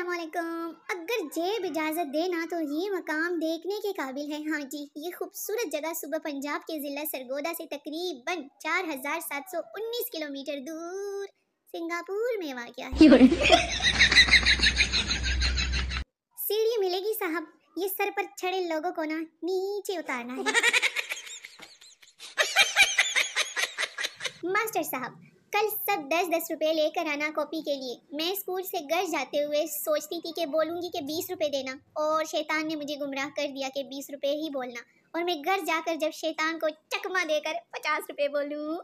अस्सलामुअलैकुम। अगर जेब इजाज़त दे ना तो ये मकाम देखने के काबिल है। हाँ जी, ये खूबसूरत जगह सुबह पंजाब के ज़िला सरगोदा से तकरीबन 4719 किलोमीटर दूर सिंगापुर में वाक़या है। सीढ़ी मिलेगी साहब, ये सर पर चढ़े लोगों को ना नीचे उतारना है। मास्टर साहब, कल सब 10-10 रुपए लेकर आना कॉपी के लिए। मैं स्कूल से घर जाते हुए सोचती थी कि बोलूंगी कि 20 रुपए देना, और शैतान ने मुझे गुमराह कर दिया कि 20 रुपए ही बोलना। और मैं घर जाकर जब शैतान को चकमा देकर 50 रुपए बोलूं।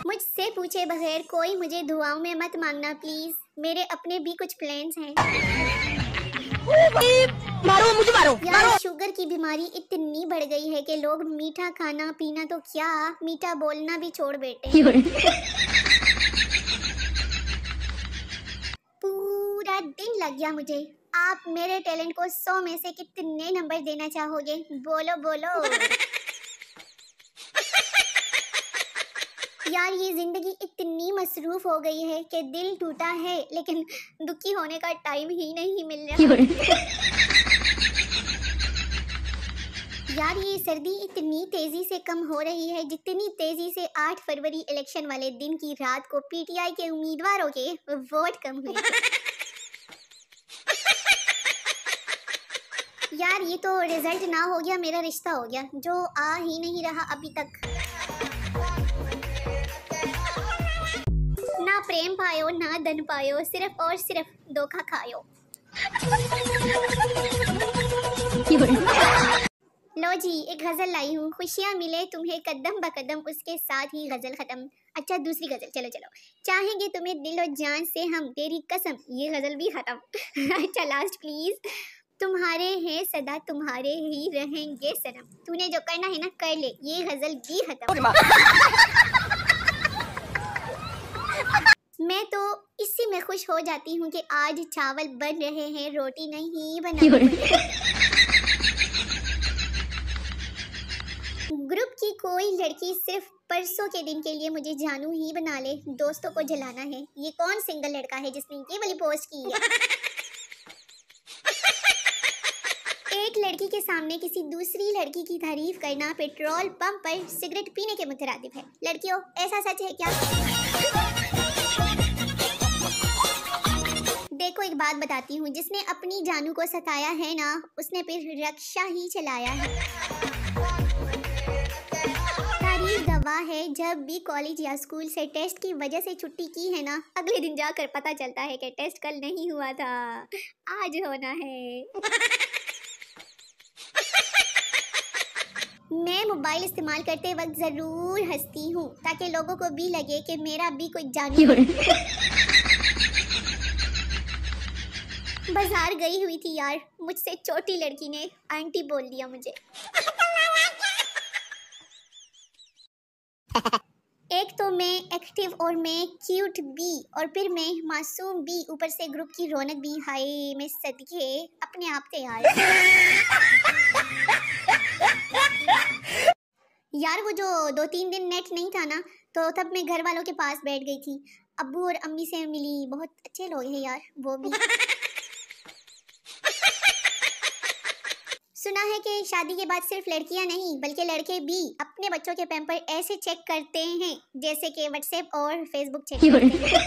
मुझसे पूछे बगैर कोई मुझे दुआओं में मत मांगना प्लीज, मेरे अपने भी कुछ प्लान्स हैं। मारो मुझे, मारो यार, शुगर की बीमारी इतनी बढ़ गई है कि लोग मीठा खाना पीना तो क्या, मीठा बोलना भी छोड़ बैठे। पूरा दिन लग गया मुझे। आप मेरे टैलेंट को 100 में से कितने नंबर देना चाहोगे? बोलो बोलो। यार, ये जिंदगी इतनी मसरूफ हो गई है कि दिल टूटा है लेकिन दुखी होने का टाइम ही नहीं मिल रहा। यार, ये सर्दी इतनी तेजी से कम हो रही है जितनी तेजी से 8 फरवरी इलेक्शन वाले दिन की रात को पीटीआई के उम्मीदवारों के वोट कम हुए थे। यार, ये तो रिजल्ट ना हो गया, मेरा रिश्ता हो गया जो आ ही नहीं रहा अभी तक। ना प्रेम पायो ना धन पायो, सिर्फ और सिर्फ धोखा खायो। लो जी, एक गजल लाई हूँ। खुशियाँ मिले तुम्हें कदम ब कदम, उसके साथ ही गजल खत्म। अच्छा, दूसरी गजल। चलो चलो। चाहेंगे तुम्हें दिल और जान से हम, तेरी कसम, ये गजल भी खत्म। अच्छा, लास्ट प्लीज। तुम्हारे हैं सदा तुम्हारे ही रहेंगे सनम, तूने जो करना है ना कर ले, ये गजल भी खत्म। मैं तो इसी में खुश हो जाती हूँ कि आज चावल बन रहे हैं, रोटी नहीं बना। ग्रुप की कोई लड़की सिर्फ परसों के दिन के लिए मुझे जानू ही बना ले, दोस्तों को जलाना है। ये कौन सिंगल लड़का है जिसने ये वाली पोस्ट की है? एक लड़की के सामने किसी दूसरी लड़की की तारीफ करना पेट्रोल पंप पर सिगरेट पीने के मुतरादिफ है। लड़कियों, ऐसा सच है क्या? देखो, एक बात बताती हूँ, जिसने अपनी जानू को सताया है ना, उसने फिर रक्षा ही चलाया है। गवाह है, जब भी कॉलेज या स्कूल से टेस्ट की वजह से छुट्टी की है ना, अगले दिन जाकर पता चलता है कि टेस्ट कल नहीं हुआ था, आज होना है। मैं मोबाइल इस्तेमाल करते वक्त जरूर हंसती हूँ ताकि लोगों को भी लगे कि मेरा भी कोई जानू है। बाजार गई हुई थी यार, मुझसे छोटी लड़की ने आंटी बोल दिया मुझे। एक तो मैं एक्टिव और मैं क्यूट भी, और फिर मैं मासूम भी, ऊपर से ग्रुप की रौनक भी। हाय, मैं सदके अपने आप थे यार। यार, वो जो 2-3 दिन नेट नहीं था ना, तो तब मैं घर वालों के पास बैठ गई थी। अब्बू और अम्मी से मिली, बहुत अच्छे लोग हैं यार वो भी। सुना है कि शादी के बाद सिर्फ लड़कियां नहीं बल्कि लड़के भी अपने बच्चों के पैम्पर ऐसे चेक करते हैं जैसे कि व्हाट्सएप और फेसबुक चेक करते हैं।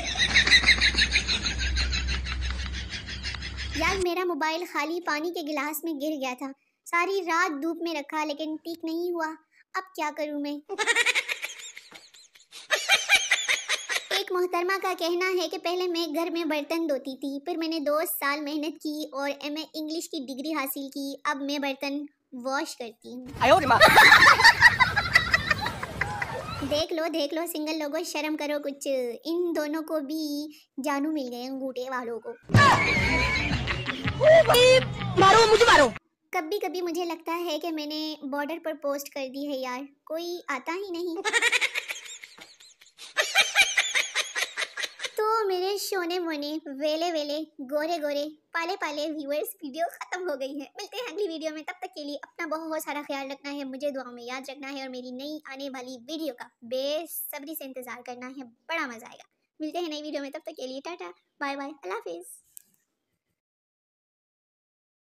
यार, मेरा मोबाइल खाली पानी के गिलास में गिर गया था, सारी रात धूप में रखा लेकिन ठीक नहीं हुआ। अब क्या करूं मैं? एक मोहतरमा का कहना है कि पहले मैं घर में बर्तन धोती थी, फिर मैंने 2 साल मेहनत की और एमए इंग्लिश की डिग्री हासिल की, अब मैं बर्तन वॉश करती हूँ। देख लो सिंगल लोगों, शर्म करो कुछ। इन दोनों को भी जानू मिल गए, अंगूठे वालों को। मारो मुझे, मारो। कभी कभी मुझे लगता है कि मैंने बॉर्डर पर पोस्ट कर दी है यार, कोई आता ही नहीं। तो मेरे सोने मोने वेले वेले गोरे गोरे पाले पाले व्यूअर्स, वीडियो खत्म हो गई है। मिलते हैं अगली वीडियो में, तब तक के लिए अपना बहुत सारा ख्याल रखना है, मुझे दुआओं में याद रखना है, और मेरी नई आने वाली वीडियो का बेसब्री से इंतजार करना है, बड़ा मजा आएगा। मिलते हैं नई वीडियो में, तब तक के लिए टाटा बाय बाय, अल्लाह हाफिज़।